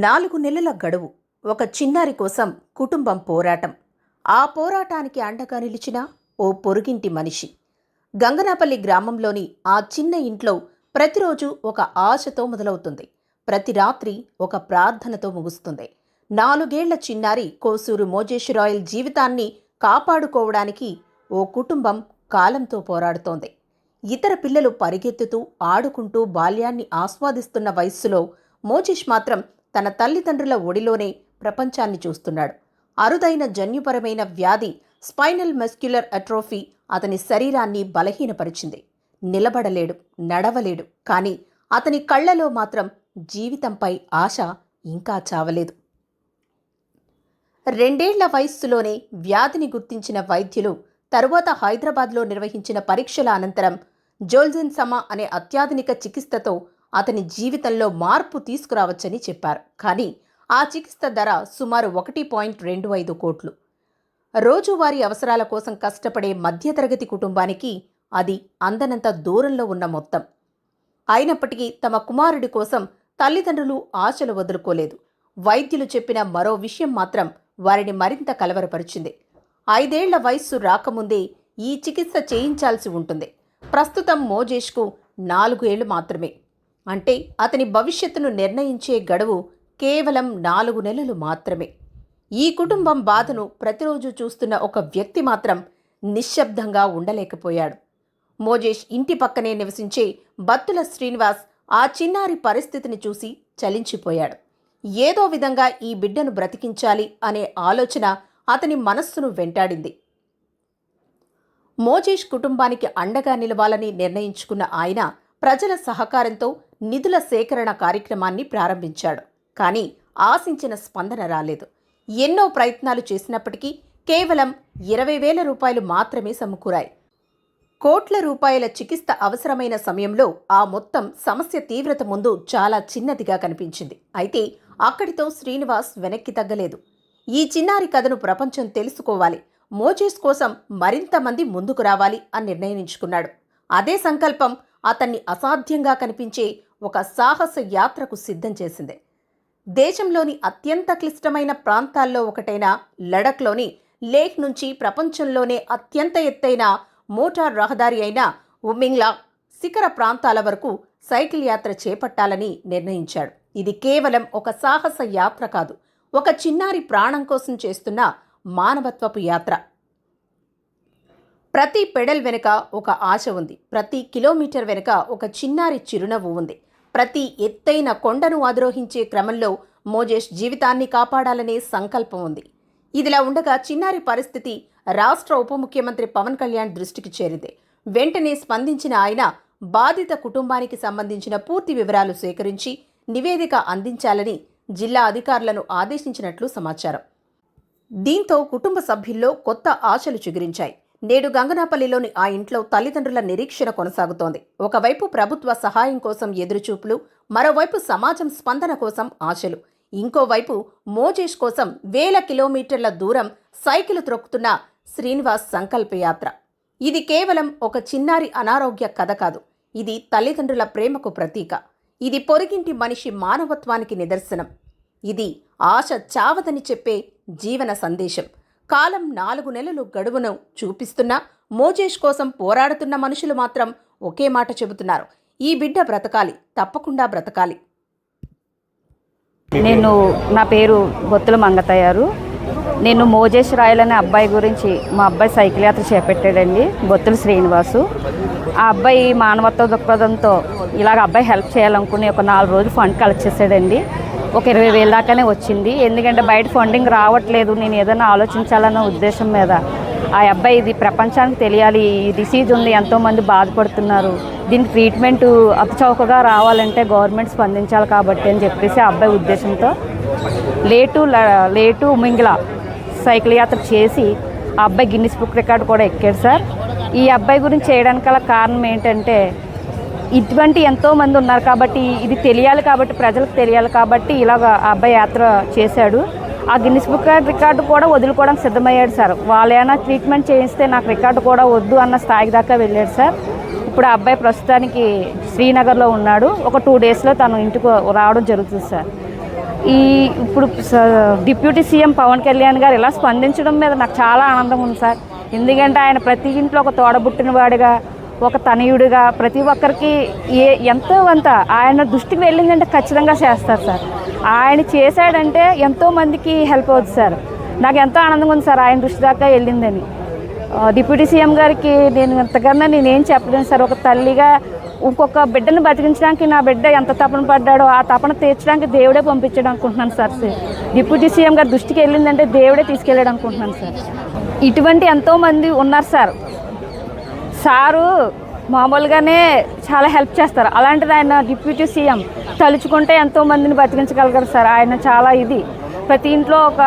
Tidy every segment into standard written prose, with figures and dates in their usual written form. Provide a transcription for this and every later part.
4 నెలల గడువు. ఒక చిన్నారి కోసం కుటుంబం పోరాటం. ఆ పోరాటానికి అండగా నిలిచిన ఓ పొరుగింటి మనిషి. గంగనాపల్లి గ్రామంలోని ఆ చిన్న ఇంట్లో ప్రతిరోజు ఒక ఆశతో మొదలవుతుంది. ప్రతి రాత్రి ఒక ప్రార్థనతో ముగుస్తుంది. 4 ఏళ్ల చిన్నారి కోసూరు మోజేశ్వరాయల్ జీవితాన్ని కాపాడుకోవడానికి ఓ కుటుంబం కాలంతో పోరాడుతోంది. ఇతర పిల్లలు పరిగెత్తుతూ ఆడుకుంటూ బాల్యాన్ని ఆస్వాదిస్తున్న వయస్సులో మోజేష్ మాత్రం తన తల్లిదండ్రుల ఒడిలోనే ప్రపంచాన్ని చూస్తున్నాడు. అరుదైన జన్యుపరమైన వ్యాధి స్పైనల్ మస్క్యులర్ అట్రోఫీ అతని శరీరాన్ని బలహీనపరిచింది. నిలబడలేడు, నడవలేడు. కానీ అతని కళ్లలో మాత్రం జీవితంపై ఆశ ఇంకా చావలేదు. 2 ఏళ్ల వయస్సులోనే వ్యాధిని గుర్తించిన వైద్యులు తరువాత హైదరాబాద్లో నిర్వహించిన పరీక్షల అనంతరం జోల్జెన్సమా అనే అత్యాధునిక చికిత్సతో అతని జీవితంలో మార్పు తీసుకురావచ్చని చెప్పారు. కానీ ఆ చికిత్స ధర సుమారు 1.25 కోట్లు. రోజువారీ అవసరాల కోసం కష్టపడే మధ్యతరగతి కుటుంబానికి అది అందనంత దూరంలో ఉన్న మొత్తం. అయినప్పటికీ తమ కుమారుడి కోసం తల్లిదండ్రులు ఆశలు వదులుకోలేదు. వైద్యులు చెప్పిన మరో విషయం మాత్రం వారిని మరింత కలవరపరిచింది. 5 ఏళ్ల వయస్సు రాకముందే ఈ చికిత్స చేయించాల్సి ఉంటుంది. ప్రస్తుతం మోజేష్కు 4 ఏళ్లు మాత్రమే. అంటే అతని భవిష్యత్తును నిర్ణయించే గడువు కేవలం 4 నెలలు మాత్రమే. ఈ కుటుంబం బాధను ప్రతిరోజు చూస్తున్న ఒక వ్యక్తి మాత్రం నిశ్శబ్దంగా ఉండలేకపోయాడు. మోజేష్ ఇంటి పక్కనే నివసించే బత్తుల శ్రీనివాస్ ఆ చిన్నారి పరిస్థితిని చూసి చలించిపోయాడు. ఏదో విధంగా ఈ బిడ్డను బ్రతికించాలి అనే ఆలోచన అతని మనస్సును వెంటాడింది. మోజేష్ కుటుంబానికి అండగా నిలవాలని నిర్ణయించుకున్న ఆయన ప్రజల సహకారంతో నిధుల సేకరణ కార్యక్రమాన్ని ప్రారంభించాడు. కానీ ఆశించిన స్పందన రాలేదు. ఎన్నో ప్రయత్నాలు చేసినప్పటికీ కేవలం 20,000 రూపాయలు మాత్రమే సమకూరాయి. కోట్ల రూపాయల చికిత్స అవసరమైన సమయంలో ఆ మొత్తం సమస్య తీవ్రత ముందు చాలా చిన్నదిగా కనిపించింది. అయితే అక్కడితో శ్రీనివాస్ వెనక్కి తగ్గలేదు. ఈ చిన్నారి కథను ప్రపంచం తెలుసుకోవాలి, మోజేష్ కోసం మరింత మంది ముందుకు రావాలి అని నిర్ణయించుకున్నాడు. అదే సంకల్పం అతన్ని అసాధ్యంగా కనిపించే ఒక సాహస యాత్రకు సిద్ధం చేసింది. దేశంలోని అత్యంత క్లిష్టమైన ప్రాంతాల్లో ఒకటైన లడఖ్లోని లేహ్ నుంచి ప్రపంచంలోనే అత్యంత ఎత్తైన మోటార్ రహదారి అయిన ఉమింగ్లా శిఖర ప్రాంతాల వరకు సైకిల్ యాత్ర చేపట్టాలని నిర్ణయించాడు. ఇది కేవలం ఒక సాహస యాత్ర కాదు, ఒక చిన్నారి ప్రాణం కోసం చేస్తున్న మానవత్వపు యాత్ర. ప్రతి పెడల్ వెనుక ఒక ఆశ ఉంది. ప్రతి కిలోమీటర్ వెనుక ఒక చిన్నారి చిరునవ్వు ఉంది. ప్రతి ఎత్తైన కొండను అధిరోహించే క్రమంలో మోజేష్ జీవితాన్ని కాపాడాలనే సంకల్పం ఉంది. ఇదిలా ఉండగా చిన్నారి పరిస్థితి రాష్ట్ర ఉప ముఖ్యమంత్రి పవన్ కళ్యాణ్ దృష్టికి చేరింది. వెంటనే స్పందించిన ఆయన బాధిత కుటుంబానికి సంబంధించిన పూర్తి వివరాలు సేకరించి నివేదిక అందించాలని జిల్లా అధికారులను ఆదేశించినట్లు సమాచారం. దీంతో కుటుంబ సభ్యుల్లో కొత్త ఆశలు చిగురించాయి. నేడు గంగనాపల్లిలోని ఆ ఇంట్లో తల్లిదండ్రుల నిరీక్షణ కొనసాగుతోంది. ఒకవైపు ప్రభుత్వ సహాయం కోసం ఎదురుచూపులు, మరోవైపు సమాజం స్పందన కోసం ఆశలు, ఇంకోవైపు మోజేష్ కోసం 1000 కిలోమీటర్ల దూరం సైకిల్ త్రొక్కుతున్న శ్రీనివాస్ సంకల్పయాత్ర. ఇది కేవలం ఒక చిన్నారి అనారోగ్య కథ కాదు, ఇది తల్లిదండ్రుల ప్రేమకు ప్రతీక. ఇది పొరుగింటి మనిషి మానవత్వానికి నిదర్శనం. ఇది ఆశ చావదని చెప్పే జీవన సందేశం. కాలం 4 నెలలు గడువును చూపిస్తున్నా మోజేష్ కోసం పోరాడుతున్న మనుషులు మాత్రం ఒకే మాట చెబుతున్నారు: ఈ బిడ్డ బ్రతకాలి, తప్పకుండా బ్రతకాలి. నా పేరు బొత్తుల మంగతయ్యారు. నేను మోజేష్ రాయల్ అనే అబ్బాయి గురించి, మా అబ్బాయి సైకిల్ యాత్ర చేపట్టాడండి, బొత్తుల శ్రీనివాసు. ఆ అబ్బాయి మానవత్వ దృక్పథంతో ఇలాగ అబ్బాయి హెల్ప్ చేయాలనుకుని ఒక 4 రోజులు ఫండ్ కలెక్ట్ చేశాడండి. ఒక 20,000 దాకానే వచ్చింది. ఎందుకంటే బయట ఫండింగ్ రావట్లేదు, నేను ఏదైనా ఆలోచించాలన్న ఉద్దేశం మీద ఆ అబ్బాయి ఇది ప్రపంచానికి తెలియాలి, ఈ డిసీజ్ ఉంది, ఎంతోమంది బాధపడుతున్నారు, దీనికి ట్రీట్మెంట్ అతిచౌకగా రావాలంటే గవర్నమెంట్ స్పందించాలి కాబట్టి అని చెప్పేసి ఆ అబ్బాయి ఉద్దేశంతో లేటు మింగిలా సైకిల్ యాత్ర చేసి ఆ అబ్బాయి గిన్నిస్ బుక్ రికార్డు కూడా ఎక్కాడు సార్. ఈ అబ్బాయి గురించి చేయడానికి గల కారణం ఏంటంటే ఇటువంటి ఎంతోమంది ఉన్నారు కాబట్టి, ఇది తెలియాలి కాబట్టి, ప్రజలకు తెలియాలి కాబట్టి ఇలాగ ఆ అబ్బాయి యాత్ర చేశాడు. ఆ గిన్నిస్ బుక్ రికార్డు కూడా వదులుకోవడానికి సిద్ధమయ్యాడు సార్. వాళ్ళు ఏమైనా ట్రీట్మెంట్ చేయిస్తే నాకు రికార్డు కూడా వద్దు అన్న స్థాయికి దాకా వెళ్ళాడు సార్. ఇప్పుడు ఆ అబ్బాయి ప్రస్తుతానికి శ్రీనగర్లో ఉన్నాడు. ఒక 2 డేస్లో తను ఇంటికి రావడం జరుగుతుంది సార్. ఇప్పుడు డిప్యూటీ సీఎం పవన్ కళ్యాణ్ గారు ఇలా స్పందించడం మీద నాకు చాలా ఆనందం ఉంది సార్. ఎందుకంటే ఆయన ప్రతి ఇంట్లో ఒక తోడబుట్టిన వాడిగా, ఒక తనయుడిగా ప్రతి ఒక్కరికి ఎంతో కొంత ఆయన దృష్టికి వెళ్ళిందంటే ఖచ్చితంగా చేస్తారు సార్. ఆయన చేశాడంటే ఎంతోమందికి హెల్ప్ అవుతుంది సార్. నాకు ఎంతో ఆనందంగా ఉంది సార్ ఆయన దృష్టి దాకా వెళ్ళిందని. డిప్యూటీ సీఎం గారికి నేను ఎంతకన్నా నేనేం చెప్పలేను సార్. ఒక తల్లిగా ఇంకొక బిడ్డను బతికించడానికి నా బిడ్డ ఎంత తపన పడ్డాడో ఆ తపన తీర్చడానికి దేవుడే పంపించాడు అనుకుంటున్నాను సార్. డిప్యూటీ సీఎం గారి దృష్టికి వెళ్ళిందంటే దేవుడే తీసుకెళ్ళాడు అనుకుంటున్నాను సార్. ఇటువంటి ఎంతోమంది ఉన్నారు సార్. సారు మామూలుగానే చాలా హెల్ప్ చేస్తారు. అలాంటిది ఆయన డిప్యూటీ సీఎం తలుచుకుంటే ఎంతోమందిని బతికించగలగారు సార్. ఆయన చాలా ప్రతి ఇంట్లో ఒక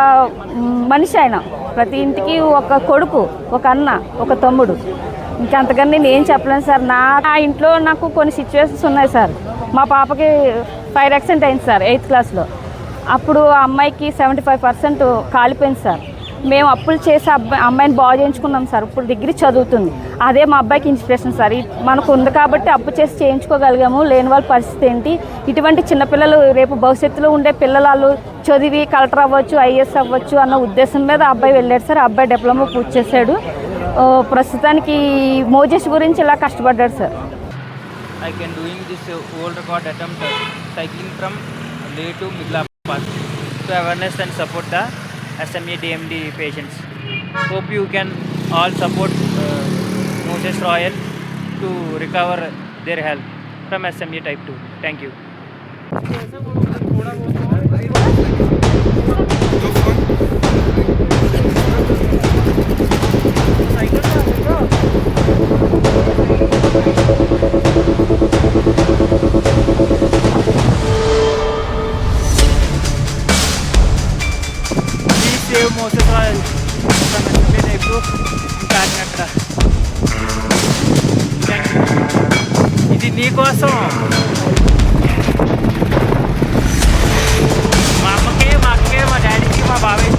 మనిషి, ఆయన ప్రతి ఇంటికి ఒక కొడుకు, ఒక అన్న, ఒక తమ్ముడు. ఇంకంతకన్నా నేను ఏం చెప్పలేను సార్. ఆ ఇంట్లో నాకు కొన్ని సిచ్యువేషన్స్ ఉన్నాయి సార్. మా పాపకి ఫైర్ యాక్సిడెంట్ అయింది సార్ 8th క్లాస్లో. అప్పుడు ఆ అమ్మాయికి 75% కాలిపోయింది సార్. మేము అప్పులు చేసి అమ్మాయిని బాగు చేయించుకున్నాం సార్. ఇప్పుడు డిగ్రీ చదువుతుంది. అదే మా అబ్బాయికి ఇన్స్పిరేషన్ సార్. మనకు ఉంది కాబట్టి అప్పు చేసి చేయించుకోగలిగాము. లేని వాళ్ళ పరిస్థితి ఏంటి? ఇటువంటి చిన్నపిల్లలు రేపు భవిష్యత్తులో ఉండే పిల్లలు చదివి కలెక్టర్ అవ్వచ్చు, ఐఏఎస్ అవ్వచ్చు అన్న ఉద్దేశం మీద అబ్బాయి వెళ్ళాడు సార్. అబ్బాయి డిప్లొమా పూర్తి చేశాడు. ప్రస్తుతానికి మోజెస్ గురించి ఇలా కష్టపడ్డాడు sir. I can doing this world record attempt cycling from Leh to Miglapur to awareness and support the SMA DMD patients. Hope you can all support Moses Royal to recover their health from SMA type 2. Thank you. Please save Moses Royal from SMA type 2 in Karnataka. Thank you. ఇది నీ కోసం, మా అమ్మకి, మా అక్కకి, మా డాడీకి, మా బాబాయ్